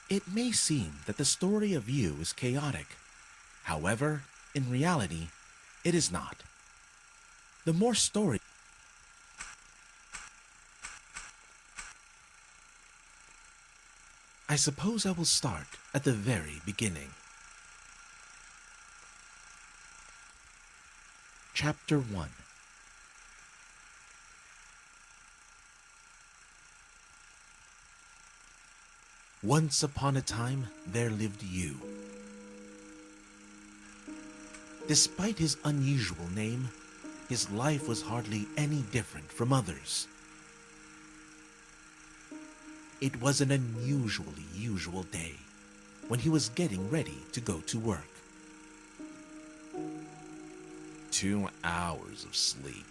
It may seem that the story of you is chaotic. However, in reality, it is not. The more story I suppose I will start at the very beginning. Chapter 1. Once upon a time, there lived you. Despite his unusual name, his life was hardly any different from others. It was an unusually usual day when he was getting ready to go to work. 2 hours of sleep.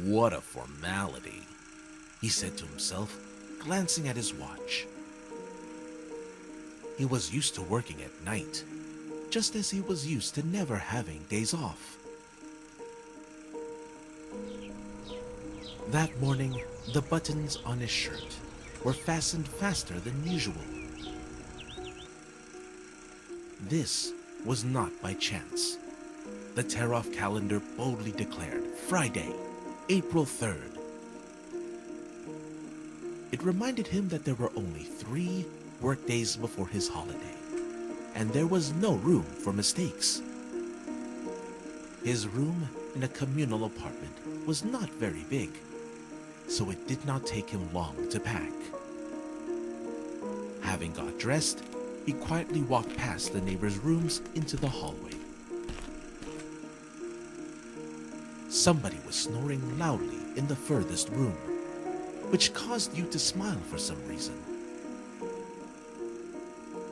What a formality, he said to himself, glancing at his watch. He was used to working at night, just as he was used to never having days off. That morning, the buttons on his shirt were fastened faster than usual. This was not by chance. The tear-off calendar boldly declared Friday, April 3rd. It reminded him that there were only 3 work days before his holiday, and there was no room for mistakes. His room in a communal apartment was not very big, so it did not take him long to pack. Having got dressed, he quietly walked past the neighbors' rooms into the hallway. Somebody was snoring loudly in the furthest room, which caused you to smile for some reason.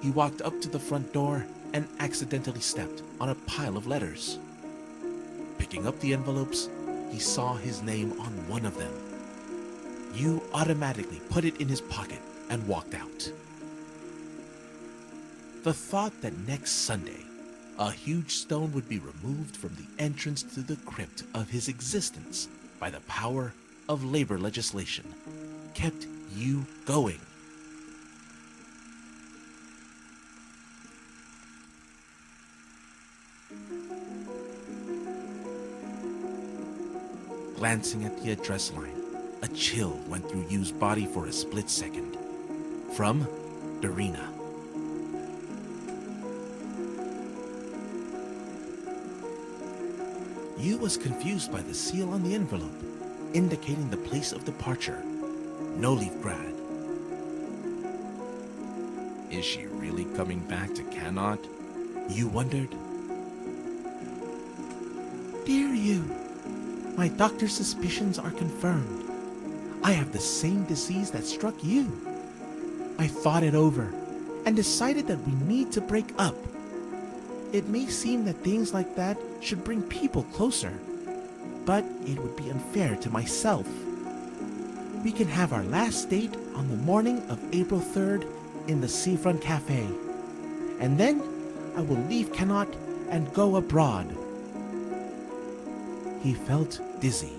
He walked up to the front door and accidentally stepped on a pile of letters. Picking up the envelopes, he saw his name on one of them. You automatically put it in his pocket and walked out. The thought that next Sunday, a huge stone would be removed from the entrance to the crypt of his existence by the power of labor legislation kept you going. Glancing at the address line, a chill went through Yu's body for a split second. From Darina. Yu was confused by the seal on the envelope, indicating the place of departure, No Leaf Grad. Is she really coming back to Cannot? Yu wondered. Dear Yu, my doctor's suspicions are confirmed. I have the same disease that struck you. I thought it over and decided that we need to break up. It may seem that things like that should bring people closer, but it would be unfair to myself. We can have our last date on the morning of April 3rd in the Seafront Cafe, and then I will leave Cannot and go abroad. He felt dizzy.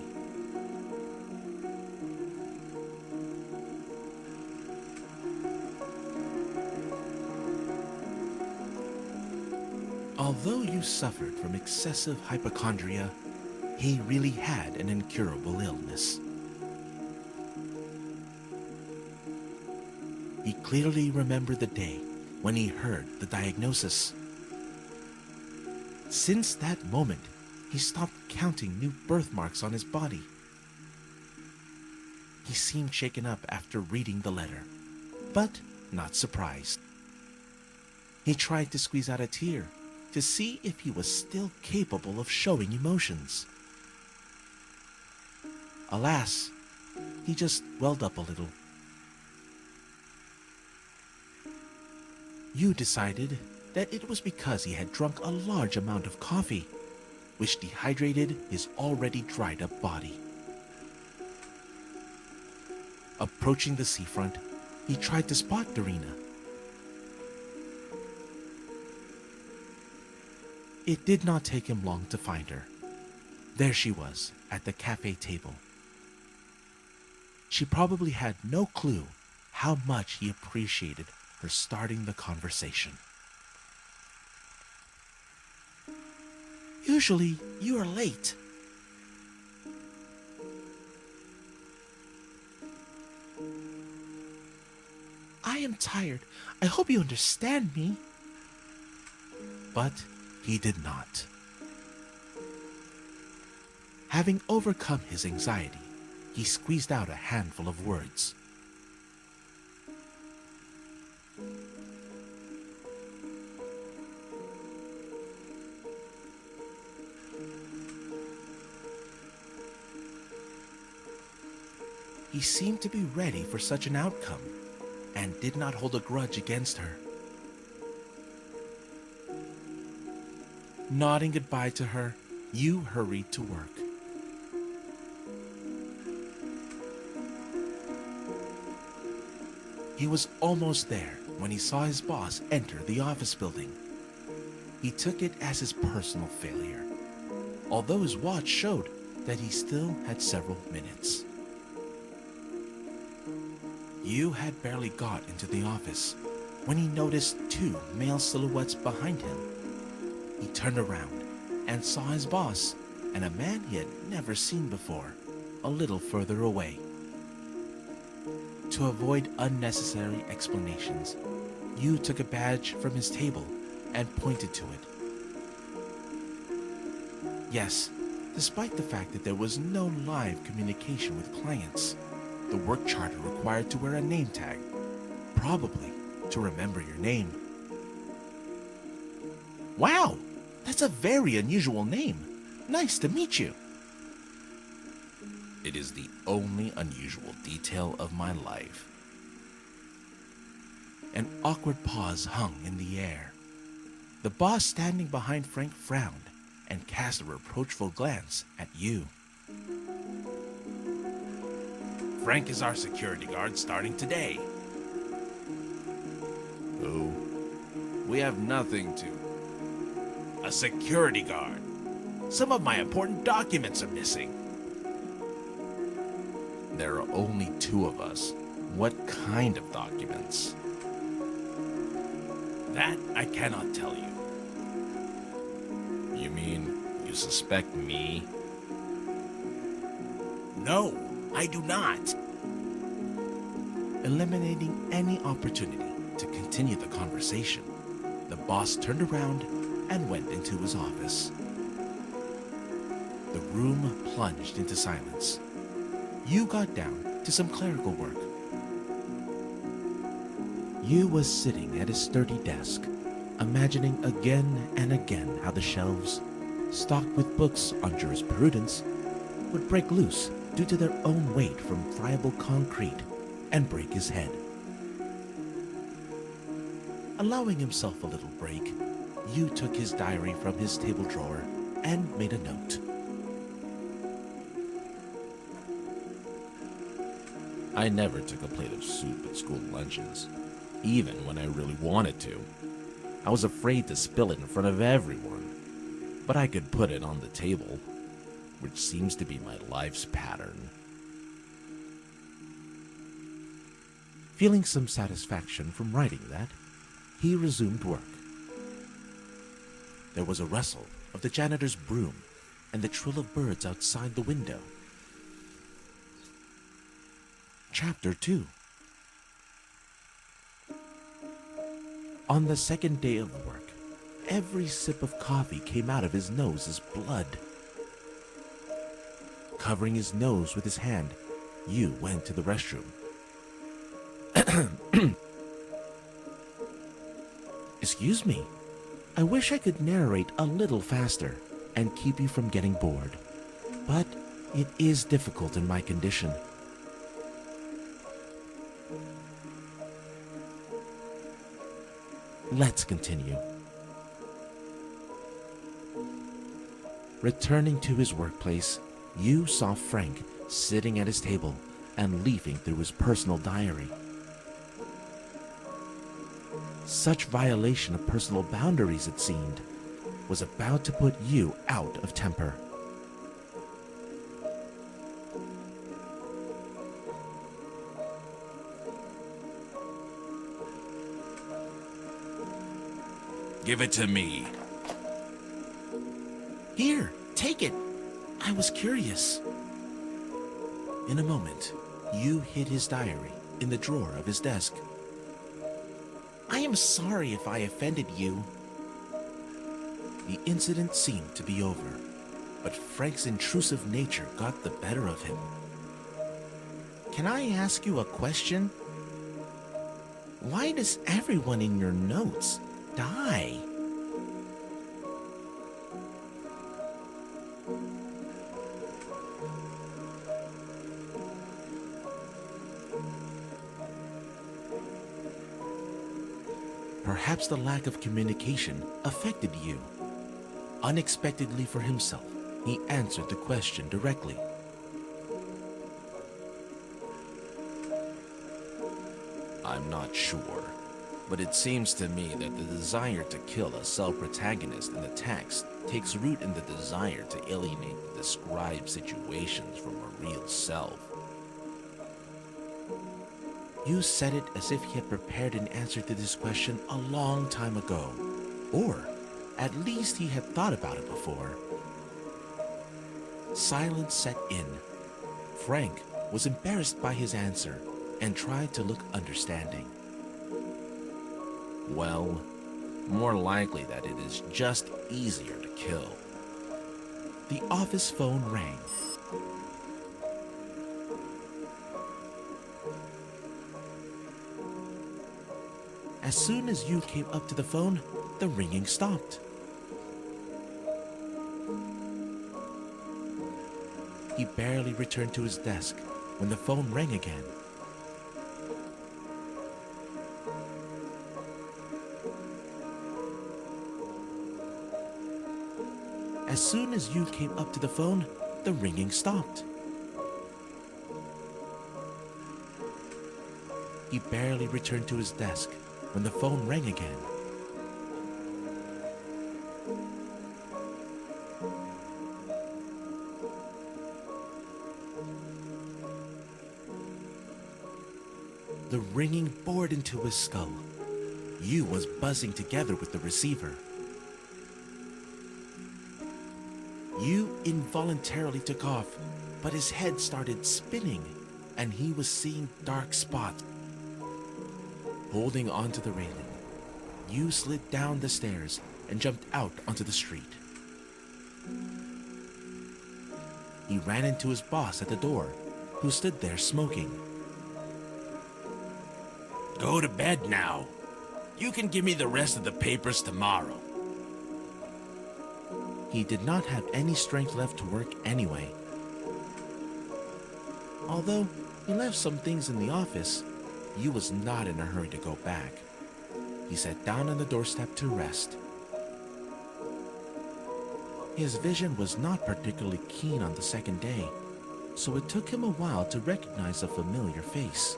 Although Yu suffered from excessive hypochondria, he really had an incurable illness. He clearly remembered the day when he heard the diagnosis. Since that moment, he stopped counting new birthmarks on his body. He seemed shaken up after reading the letter, but not surprised. He tried to squeeze out a tear to see if he was still capable of showing emotions. Alas, he just welled up a little. Yu decided that it was because he had drunk a large amount of coffee, which dehydrated his already dried up body. Approaching the seafront, he tried to spot Darina. It did not take him long to find her. There she was, at the cafe table. She probably had no clue how much he appreciated for starting the conversation. Usually, you are late. I am tired. I hope you understand me. But he did not. Having overcome his anxiety, he squeezed out a handful of words. He seemed to be ready for such an outcome and did not hold a grudge against her. Nodding goodbye to her, you hurried to work. He was almost there when he saw his boss enter the office building. He took it as his personal failure, although his watch showed that he still had several minutes. Yu had barely got into the office when he noticed two male silhouettes behind him. He turned around and saw his boss and a man he had never seen before a little further away. To avoid unnecessary explanations, Yu took a badge from his table and pointed to it. Yes, despite the fact that there was no live communication with clients, the work charter required to wear a name tag, probably to remember your name. Wow, that's a very unusual name. Nice to meet you. It is the only unusual detail of my life. An awkward pause hung in the air. The boss standing behind Frank frowned and cast a reproachful glance at Yu. Frank is our security guard starting today. Oh, we have nothing to. A security guard. Some of my important documents are missing. There are only two of us. What kind of documents? That I cannot tell you. You mean you suspect me? No, I do not. Eliminating any opportunity to continue the conversation, the boss turned around and went into his office. The room plunged into silence. Yu got down to some clerical work. Yu was sitting at his sturdy desk, imagining again and again how the shelves, stocked with books on jurisprudence, would break loose due to their own weight from friable concrete and break his head. Allowing himself a little break, Yu took his diary from his table drawer and made a note. I never took a plate of soup at school lunches, even when I really wanted to. I was afraid to spill it in front of everyone, but I could put it on the table, which seems to be my life's pattern. Feeling some satisfaction from writing that, he resumed work. There was a rustle of the janitor's broom and the trill of birds outside the window. Chapter 2. On the second day of work, every sip of coffee came out of his nose as blood. Covering his nose with his hand, Yu went to the restroom. Excuse me. I wish I could narrate a little faster and keep you from getting bored, but it is difficult in my condition. Let's continue. Returning to his workplace, Yu saw Frank sitting at his table and leafing through his personal diary. Such violation of personal boundaries, it seemed, was about to put Yu out of temper. Give it to me. Here, take it. I was curious. In a moment, Yu hid his diary in the drawer of his desk. I am sorry if I offended you. The incident seemed to be over, but Frank's intrusive nature got the better of him. Can I ask you a question? Why does everyone in your notes die? Perhaps the lack of communication affected you. Unexpectedly for himself, he answered the question directly. I'm not sure, but it seems to me that the desire to kill a self-protagonist in the text takes root in the desire to alienate the described situations from a real self. You said it as if he had prepared an answer to this question a long time ago, or at least he had thought about it before. Silence set in. Frank was embarrassed by his answer and tried to look understanding. Well, more likely that it is just easier to kill. The office phone rang. As soon as Yu came up to the phone, the ringing stopped. He barely returned to his desk when the phone rang again. As soon as Yu came up to the phone, the ringing stopped. He barely returned to his desk when the phone rang again. The ringing bored into his skull. Yu was buzzing together with the receiver. Yu involuntarily took off, but his head started spinning, and he was seeing dark spots. Holding onto the railing, Yu slid down the stairs and jumped out onto the street. He ran into his boss at the door, who stood there smoking. Go to bed now. You can give me the rest of the papers tomorrow. He did not have any strength left to work anyway. Although he left some things in the office, Yu was not in a hurry to go back. He sat down on the doorstep to rest. His vision was not particularly keen on the second day, so it took him a while to recognize a familiar face.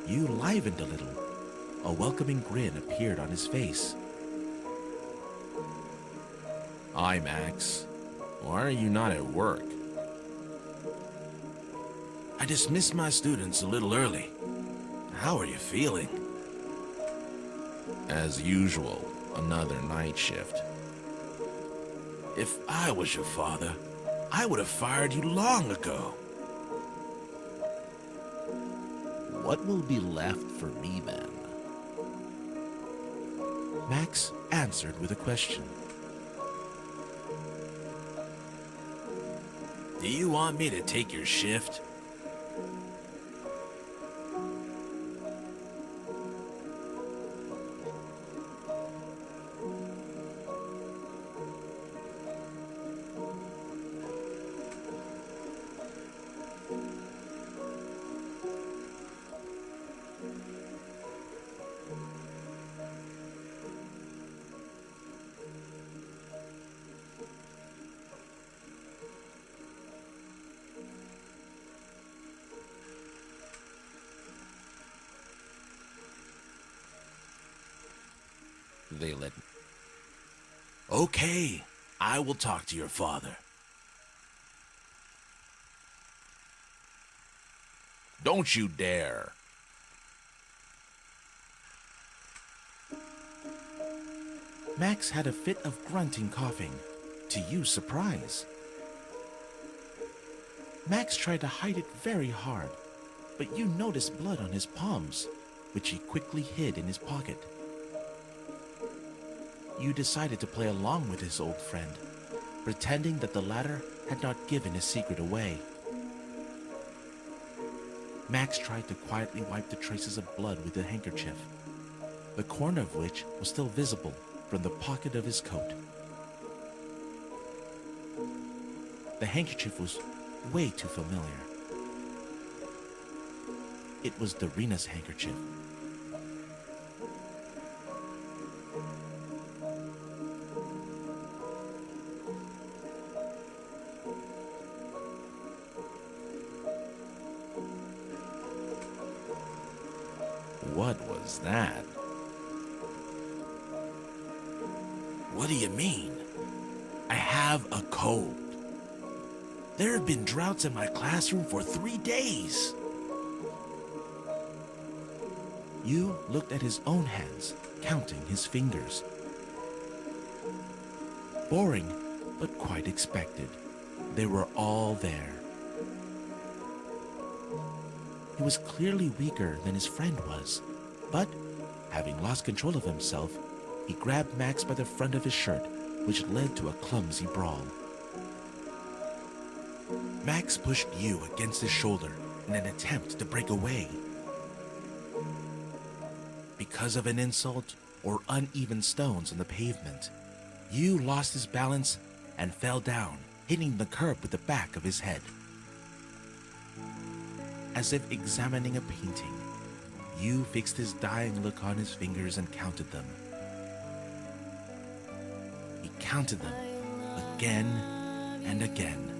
Yu livened a little. A welcoming grin appeared on his face. Hi, Max. Why are you not at work? I dismissed my students a little early. How are you feeling? As usual, another night shift. If I was your father, I would have fired you long ago. What will be left for me then? Max answered with a question. Do you want me to take your shift? They let me. Okay, I will talk to your father. Don't you dare. Max had a fit of grunting coughing, to Yu's surprise. Max tried to hide it very hard, but Yu noticed blood on his palms, which he quickly hid in his pocket. Yu decided to play along with his old friend, pretending that the latter had not given his secret away. Max tried to quietly wipe the traces of blood with a handkerchief, the corner of which was still visible from the pocket of his coat. The handkerchief was way too familiar. It was Darina's handkerchief. What was that? What do you mean? I have a cold. There have been droughts in my classroom for 3 days. Yu looked at his own hands, counting his fingers. Boring, but quite expected. They were all there. He was clearly weaker than his friend was, but, having lost control of himself, he grabbed Max by the front of his shirt, which led to a clumsy brawl. Max pushed Yu against his shoulder in an attempt to break away. Because of an insult or uneven stones on the pavement, Yu lost his balance and fell down, hitting the curb with the back of his head. As if examining a painting, Yu fixed his dying look on his fingers and counted them. He counted them again and again.